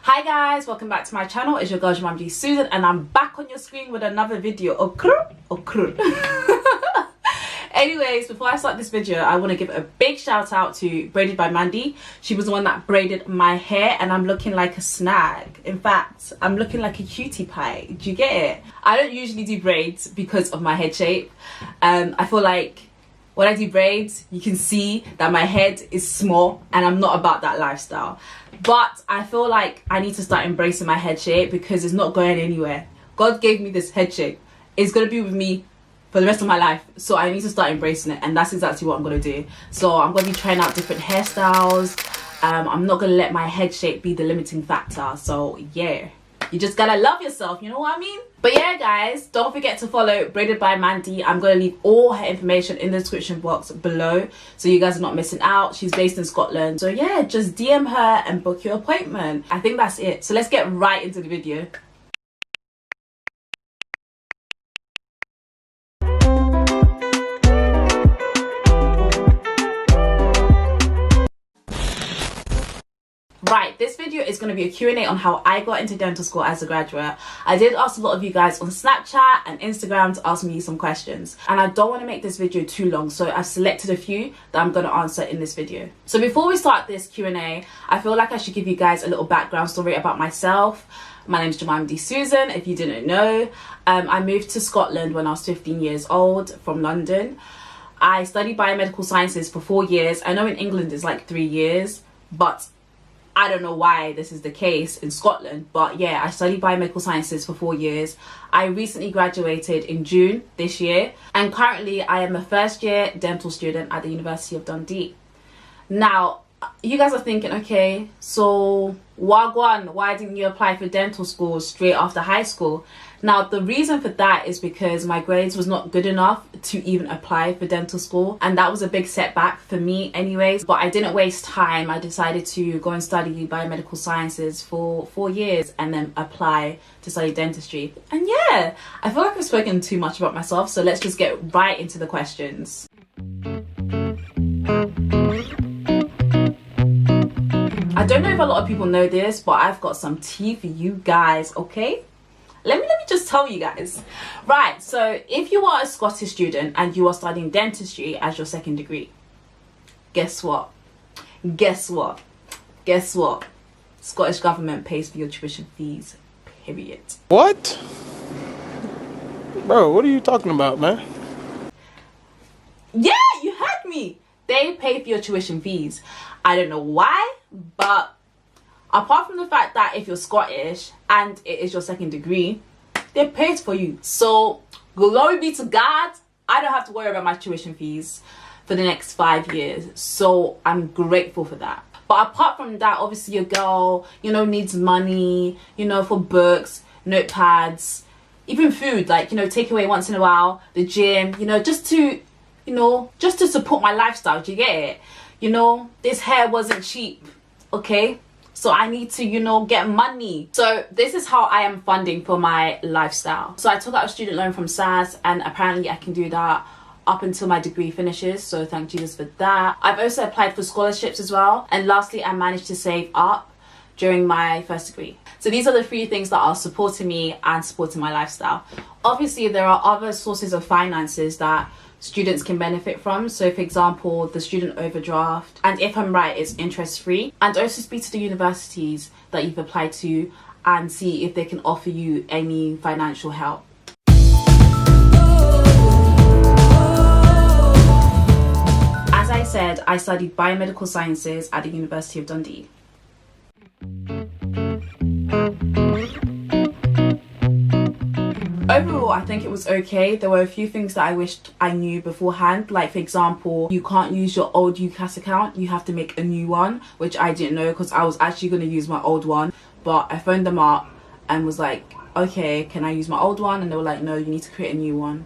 Hi guys, welcome back to my channel. It's your girl Jemima-De-Susan and I'm back on your screen with another video. Anyways, before I start this video, I want to give a big shout out to Braided by Mandy. She was the one that braided my hair and I'm looking like a snag. In fact, I'm looking like a cutie pie. Do you get it? I don't usually do braids because of my head shape. I feel like when I do braids, you can see that my head is small and I'm not about that lifestyle. But I feel like I need to start embracing my head shape because it's not going anywhere. God gave me this head shape. It's going to be with me for the rest of my life. So I need to start embracing it, and that's exactly what I'm going to do. So I'm going to be trying out different hairstyles. I'm not going to let my head shape be the limiting factor. So yeah, you just gotta love yourself, you know what I mean? But yeah guys, don't forget to follow Braided by Mandy. I'm going to leave all her information in the description box below so you guys are not missing out. She's based in Scotland, so yeah, just DM her and book your appointment. I think that's it. So let's get right into the video. Right, this video is going to be a Q&A on how I got into dental school as a graduate. I did ask a lot of you guys on Snapchat and Instagram to ask me some questions, and I don't want to make this video too long, so I've selected a few that I'm going to answer in this video. So before we start this Q&A, I feel like I should give you guys a little background story about myself. My name is Jemima-De-Susan, if you didn't know. I moved to Scotland when I was 15 years old from London. I studied biomedical sciences for 4 years. I know in England it's like 3 years, but I don't know why this is the case in Scotland, but yeah, I studied biomedical sciences for 4 years. I recently graduated in June this year, and currently I am a first year dental student at the University of Dundee. Now, you guys are thinking, okay, so wagwan, why didn't you apply for dental school straight after high school? Now, the reason for that is because my grades was not good enough to even apply for dental school, and that was a big setback for me anyways. But I didn't waste time. I decided to go and study biomedical sciences for 4 years and then apply to study dentistry. And yeah, I feel like I've spoken too much about myself, so let's just get right into the questions. I don't know if a lot of people know this, but I've got some tea for you guys, okay? Let me just tell you guys. Right, so if you are a Scottish student and you are studying dentistry as your second degree, guess what? Guess what? Guess what? Scottish government pays for your tuition fees, period. What? Bro, what are you talking about, man? Yeah, you heard me. They pay for your tuition fees. I don't know why, but apart from the fact that if you're Scottish and it is your second degree, they pay for you. So glory be to God, I don't have to worry about my tuition fees for the next 5 years. So I'm grateful for that. But apart from that, obviously your girl, needs money, for books, notepads, even food, like, takeaway once in a while, the gym, just to support my lifestyle. Do you get it? This hair wasn't cheap, okay? So I need to, get money. So this is how I am funding for my lifestyle. So I took out a student loan from SAS, and apparently I can do that up until my degree finishes. So thank Jesus for that. I've also applied for scholarships as well. And lastly, I managed to save up during my first degree. So these are the 3 things that are supporting me and supporting my lifestyle. Obviously, there are other sources of finances that students can benefit from. So for example, the student overdraft, and if I'm right, it's interest free. And also speak to the universities that you've applied to and see if they can offer you any financial help. As I said, I studied biomedical sciences at the University of Dundee. Overall, I think it was okay. There were a few things that I wished I knew beforehand. Like, for example, you can't use your old UCAT account. You have to make a new one, which I didn't know because I was actually going to use my old one. But I phoned them up and was like, okay, can I use my old one? And they were like, no, you need to create a new one.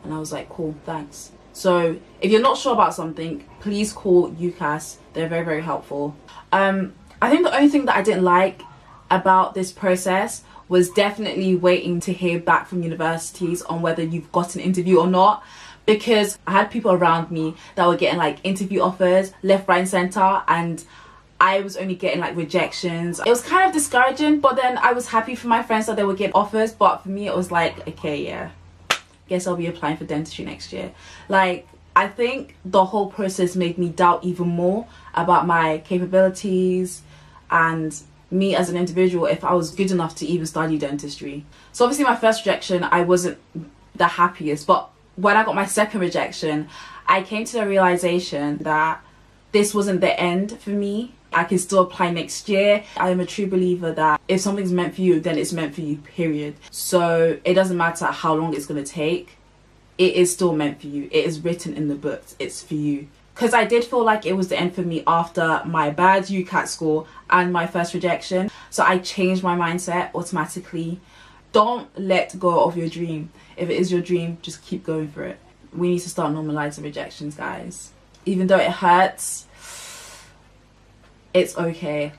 And I was like, cool, thanks. So if you're not sure about something, please call UCAS. They're very, very helpful. I think the only thing that I didn't like about this process was definitely waiting to hear back from universities on whether you've got an interview or not, because I had people around me that were getting like interview offers left, right and center, and I was only getting like rejections. It was kind of discouraging, but then I was happy for my friends that they would get offers. But for me, it was like, okay, yeah, guess I'll be applying for dentistry next year. Like, I think the whole process made me doubt even more about my capabilities and me as an individual, if I was good enough to even study dentistry. So obviously my first rejection, I wasn't the happiest, but when I got my second rejection, I came to the realization that this wasn't the end for me. I can still apply next year. I am a true believer that if something's meant for you, then it's meant for you, period. So it doesn't matter how long it's going to take. It is still meant for you. It is written in the books. It's for you. Because I did feel like it was the end for me after my bad UCAT score and my first rejection. So I changed my mindset automatically. Don't let go of your dream. If it is your dream, just keep going for it. We need to start normalizing rejections, guys. Even though it hurts, it's okay.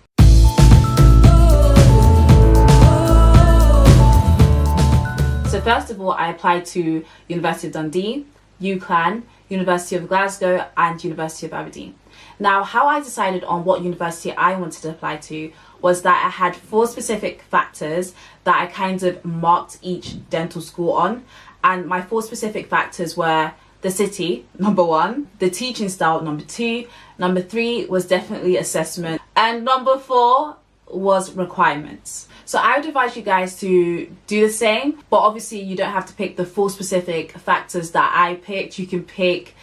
So first of all, I applied to University of Dundee, UCLan, University of Glasgow and University of Aberdeen. Now, how I decided on what university I wanted to apply to was that I had 4 specific factors that I kind of marked each dental school on. And my 4 specific factors were the city, number 1, the teaching style, number 2, number 3 was definitely assessment, and number 4 was requirements. So I would advise you guys to do the same, but obviously you don't have to pick the 4 specific factors that I picked. You can pick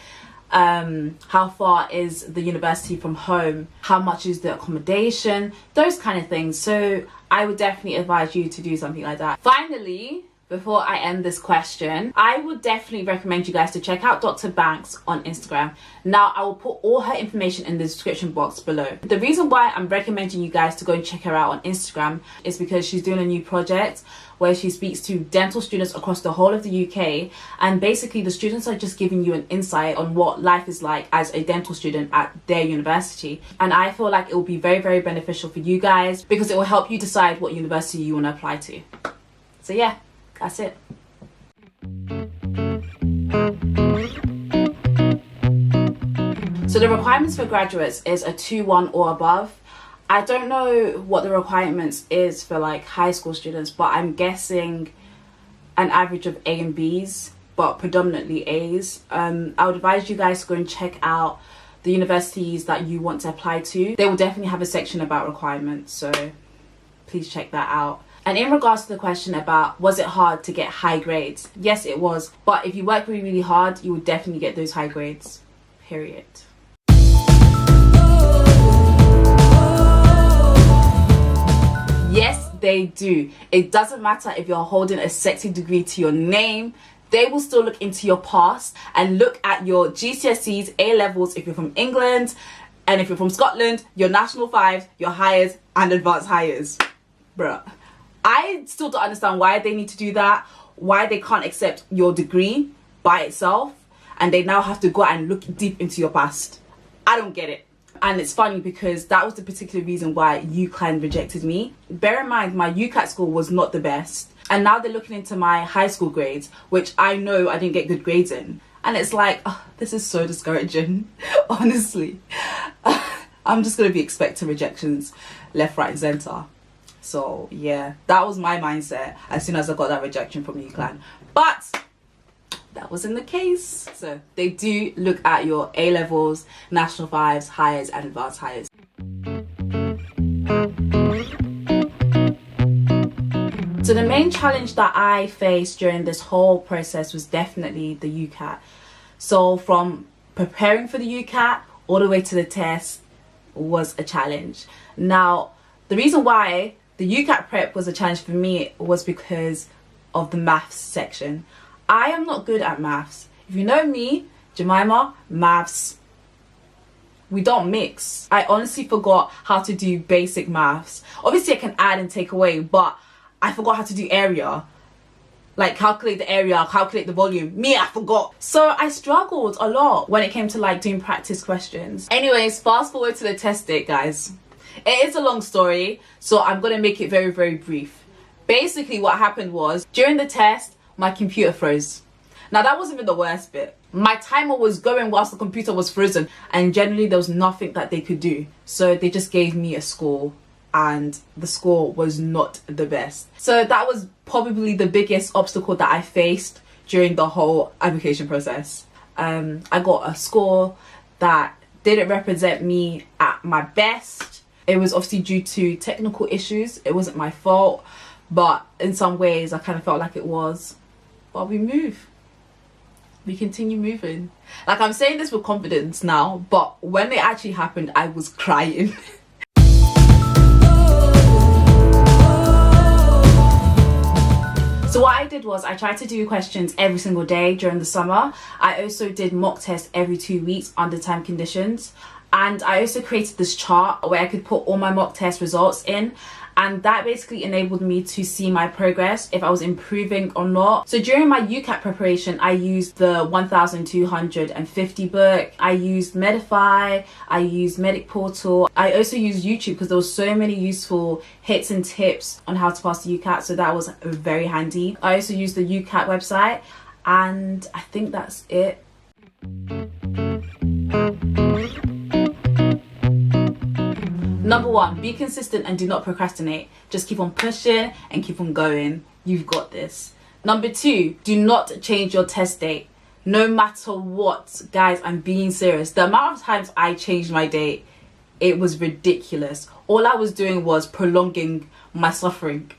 how far is the university from home, how much is the accommodation, those kind of things. So I would definitely advise you to do something like that. Finally, before I end this question, I would definitely recommend you guys to check out Dr. Banks on Instagram. Now, I will put all her information in the description box below. The reason why I'm recommending you guys to go and check her out on Instagram is because she's doing a new project where she speaks to dental students across the whole of the UK, and basically the students are just giving you an insight on what life is like as a dental student at their university. And I feel like it will be very, very beneficial for you guys because it will help you decide what university you want to apply to. So yeah, that's it. So the requirements for graduates is a 2-1 or above. I don't know what the requirements is for like high school students, but I'm guessing an average of A and Bs, but predominantly A's. I would advise you guys to go and check out the universities that you want to apply to. They will definitely have a section about requirements, so please check that out. And in regards to the question about was it hard to get high grades, yes it was, but if you work really, really hard, you will definitely get those high grades, period. Yes, they do. It doesn't matter if you're holding a sexy degree to your name, they will still look into your past and look at your GCSEs, A levels if you're from England, and if you're from Scotland, your National 5s, your Highers and Advanced Highers. Bruh. I still don't understand why they need to do that, why they can't accept your degree by itself, and they now have to go and look deep into your past. I don't get it. And it's funny because that was the particular reason why UCAT rejected me. Bear in mind, my UCAT score was not the best. And now they're looking into my high school grades, which I know I didn't get good grades in. And it's like, oh, this is so discouraging, honestly. I'm just going to be expecting rejections left, right and centre. So yeah, that was my mindset as soon as I got that rejection from UCAT. But that wasn't the case. So they do look at your A levels, National 5s, Highers and Advanced Highers. So the main challenge that I faced during this whole process was definitely the UCAT. So from preparing for the UCAT all the way to the test was a challenge. Now, the reason why the UCAT prep was a challenge for me was because of the maths section. I am not good at maths. If you know me, Jemima, maths, we don't mix. I honestly forgot how to do basic maths. Obviously I can add and take away, but I forgot how to do area. Like calculate the area, calculate the volume. Me, I forgot. So I struggled a lot when it came to like doing practice questions. Anyways, fast forward to the test date, guys. It is a long story, so I'm gonna make it very, very brief. Basically what happened was, during the test, my computer froze. Now that wasn't even the worst bit. My timer was going whilst the computer was frozen, and generally there was nothing that they could do. So they just gave me a score, and the score was not the best. So that was probably the biggest obstacle that I faced during the whole application process. I got a score that didn't represent me at my best. It was obviously due to technical issues. It wasn't my fault, but in some ways I kind of felt like it was. But we move. We continue moving. Like, I'm saying this with confidence now, but when it actually happened, I was crying. So what I did was I tried to do questions every single day during the summer. I also did mock tests every 2 weeks under time conditions. And I also created this chart where I could put all my mock test results in. And that basically enabled me to see my progress, if I was improving or not. So during my UCAT preparation, I used the 1250 book. I used Medify. I used Medic Portal. I also used YouTube because there was so many useful hits and tips on how to pass the UCAT. So that was very handy. I also used the UCAT website, and I think that's it. Number 1, be consistent and do not procrastinate. Just keep on pushing and keep on going. You've got this. Number 2, do not change your test date. No matter what, guys, I'm being serious. The amount of times I changed my date, it was ridiculous. All I was doing was prolonging my suffering.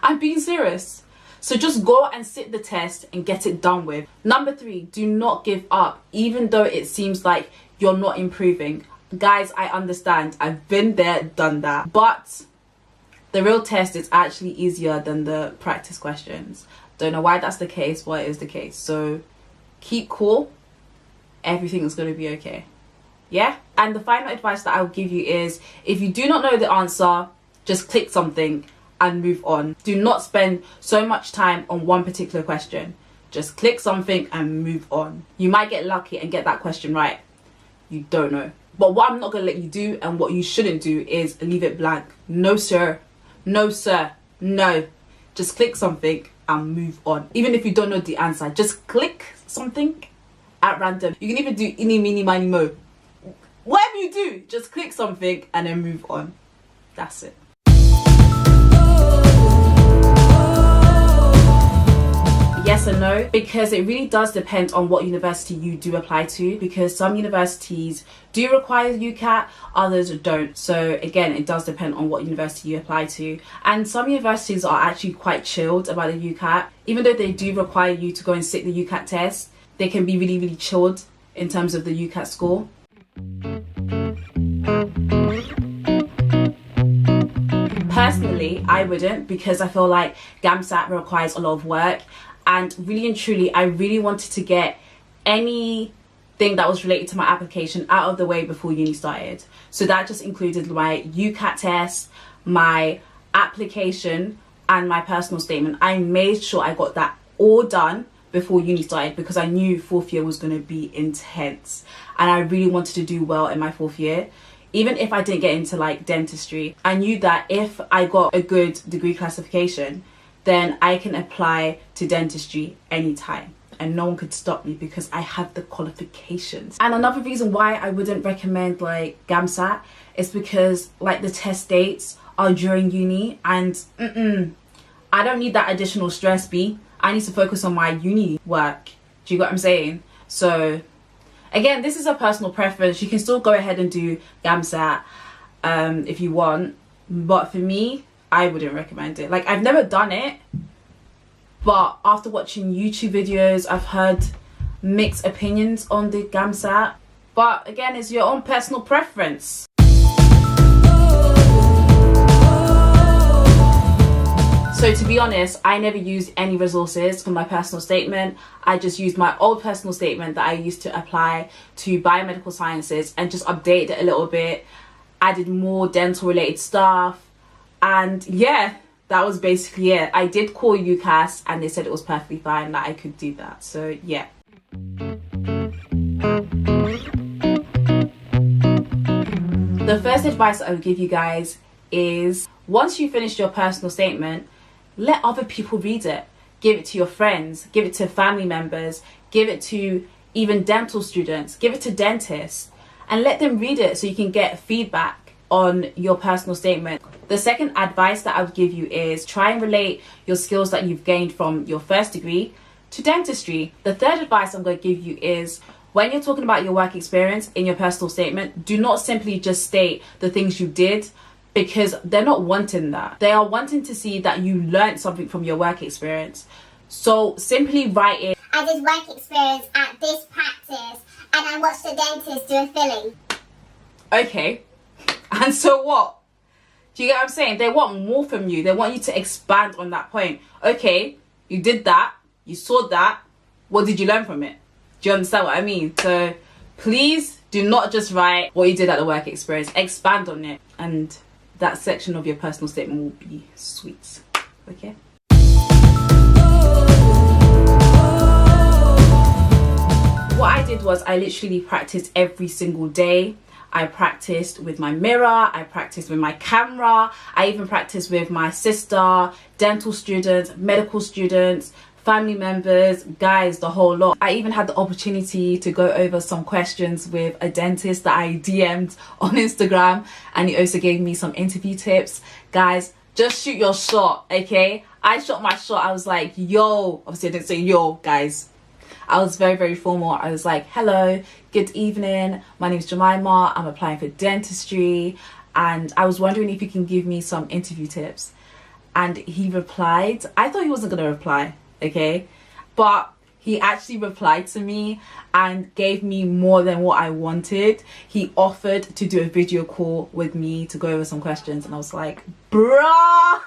I'm being serious. So just go and sit the test and get it done with. Number 3, do not give up, even though it seems like you're not improving. Guys, I understand. I've been there, done that. But the real test is actually easier than the practice questions. Don't know why that's the case, but it is the case. So keep cool. Everything is going to be okay. Yeah? And the final advice that I'll give you is, if you do not know the answer, just click something and move on. Do not spend so much time on one particular question. Just click something and move on. You might get lucky and get that question right. You don't know. But what I'm not going to let you do, and what you shouldn't do, is leave it blank. No sir. No sir. No. Just click something and move on. Even if you don't know the answer, just click something at random. You can even do any, mini, miny, mo. Whatever you do, just click something and then move on. That's it. Yes and no, because it really does depend on what university you do apply to, because some universities do require UCAT, others don't. So again, it does depend on what university you apply to. And some universities are actually quite chilled about the UCAT. Even though they do require you to go and sit the UCAT test, they can be really, really chilled in terms of the UCAT score. Personally, I wouldn't, because I feel like GAMSAT requires a lot of work. And really and truly, I really wanted to get anything that was related to my application out of the way before uni started. So that just included my UCAT test, my application, and my personal statement. I made sure I got that all done before uni started, because I knew fourth year was going to be intense. And I really wanted to do well in my fourth year. Even if I didn't get into like dentistry, I knew that if I got a good degree classification, then I can apply to dentistry anytime and no one could stop me because I have the qualifications. And another reason why I wouldn't recommend like GAMSAT is because like the test dates are during uni, and I don't need that additional stress, B. I need to focus on my uni work. Do you get what I'm saying? So again, this is a personal preference. You can still go ahead and do GAMSAT if you want, but for me, I wouldn't recommend it. Like, I've never done it, but after watching YouTube videos, I've heard mixed opinions on the GAMSAT. But again, it's your own personal preference. So to be honest, I never used any resources for my personal statement. I just used my old personal statement that I used to apply to biomedical sciences and just updated it a little bit, added more dental related stuff. And yeah, that was basically it. I did call UCAS and they said it was perfectly fine, that I could do that. So yeah. The first advice I would give you guys is, once you finish your personal statement, let other people read it. give it to your friends, give it to family members, give it to even dental students, give it to dentists, and let them read it so you can get feedback on your personal statement. The second advice that I would give you is try and relate your skills that you've gained from your first degree to dentistry. The third advice I'm going to give you is when you're talking about your work experience in your personal statement, do not simply just state the things you did, because they're not wanting that. They are wanting to see that you learned something from your work experience. So simply write it. I did work experience at this practice and I watched the dentist do a filling. Okay, and so what? Do you get what I'm saying? They want more from you. They want you to expand on that point. Okay, you did that, you saw that, what did you learn from it? Do you understand what I mean? So please do not just write what you did at the work experience, expand on it, and that section of your personal statement will be sweet. Okay. What I did was I literally practiced every single day. I practiced with my mirror, I practiced with my camera, I even practiced with my sister, dental students, medical students, family members, guys, the whole lot. I even had the opportunity to go over some questions with a dentist that I DM'd on Instagram, and he also gave me some interview tips. Guys, just shoot your shot, okay? I shot my shot. I was like, yo, obviously I didn't say yo, guys. I was very, very formal. I was like, hello, good evening. My name is Jemima. I'm applying for dentistry. And I was wondering if you can give me some interview tips. And he replied. I thought he wasn't going to reply, okay? But he actually replied to me and gave me more than what I wanted. He offered to do a video call with me to go over some questions. And I was like, bruh,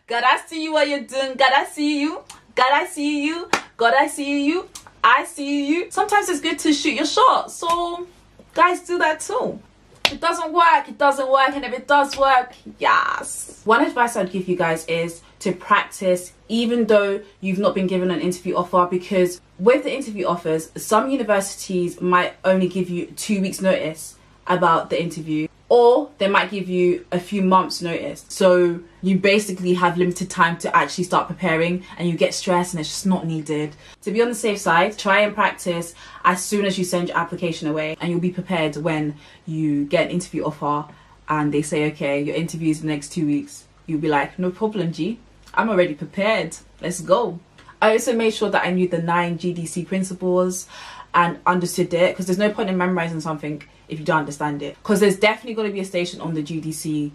God, I see you what you're doing. God, I see you. God, I see you. God, I see you. I see you. Sometimes it's good to shoot your shot. So guys, do that too. If it doesn't work, it doesn't work. And if it does work, yes. One advice I'd give you guys is to practice even though you've not been given an interview offer, because with the interview offers, some universities might only give you 2 weeks notice about the interview, or they might give you a few months notice. So you basically have limited time to actually start preparing, and you get stressed and it's just not needed. To be on the safe side, try and practice as soon as you send your application away, and you'll be prepared when you get an interview offer and they say, okay, your interview is the next 2 weeks. You'll be like, no problem, G. I'm already prepared. Let's go. I also made sure that I knew the 9 GDC principles and understood it, because there's no point in memorizing something if you don't understand it, because there's definitely going to be a station on the GDC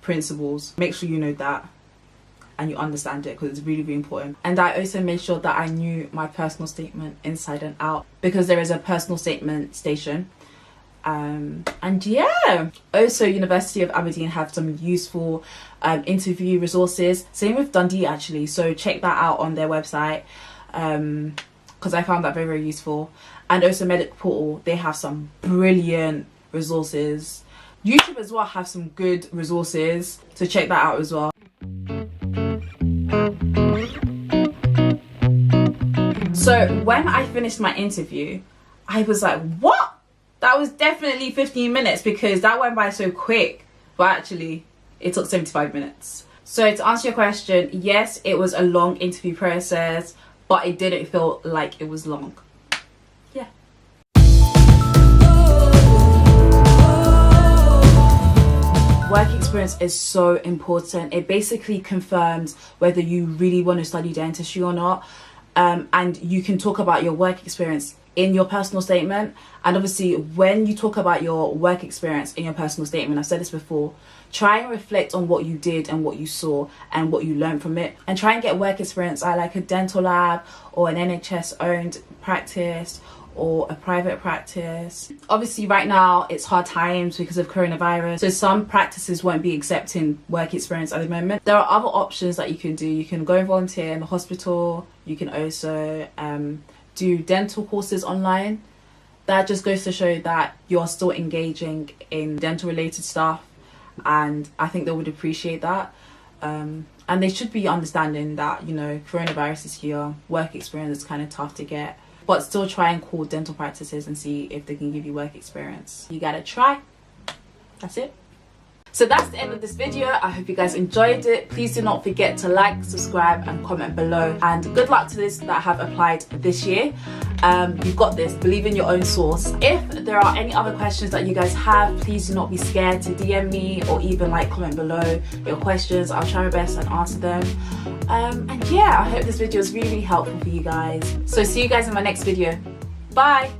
principles. Make sure you know that and you understand it, because it's really, really important. And I also made sure that I knew my personal statement inside and out, because there is a personal statement station. And yeah, also University of Aberdeen have some useful interview resources, same with Dundee actually, so check that out on their website, because I found that very, very useful. And also Medic Portal, they have some brilliant resources. YouTube as well have some good resources, so check that out as well. So when I finished my interview, I was like, what? That was definitely 15 minutes, because that went by so quick. But actually, it took 75 minutes. So to answer your question, yes, it was a long interview process, but it didn't feel like it was long. Yeah. Work experience is so important. It basically confirms whether you really want to study dentistry or not. And you can talk about your work experience in your personal statement. And obviously when you talk about your work experience in your personal statement, I've said this before, try and reflect on what you did and what you saw and what you learned from it, and try and get work experience at like a dental lab or an NHS owned practice or a private practice. Obviously right now it's hard times because of coronavirus, so some practices won't be accepting work experience at the moment. There are other options that you can do. You can go and volunteer in the hospital. You can also do dental courses online. That just goes to show that you're still engaging in dental related stuff, and I think they would appreciate that. And they should be understanding that, you know, coronavirus is here, work experience is kind of tough to get, but still try and call dental practices and see if they can give you work experience. You gotta try. That's it. So that's the end of this video. I hope you guys enjoyed it. Please do not forget to like, subscribe and comment below. And good luck to those that have applied this year. You've got this. Believe in your own source. If there are any other questions that you guys have, please do not be scared to DM me or even like comment below your questions. I'll try my best and answer them. And yeah, I hope this video is really helpful for you guys. So see you guys in my next video. Bye.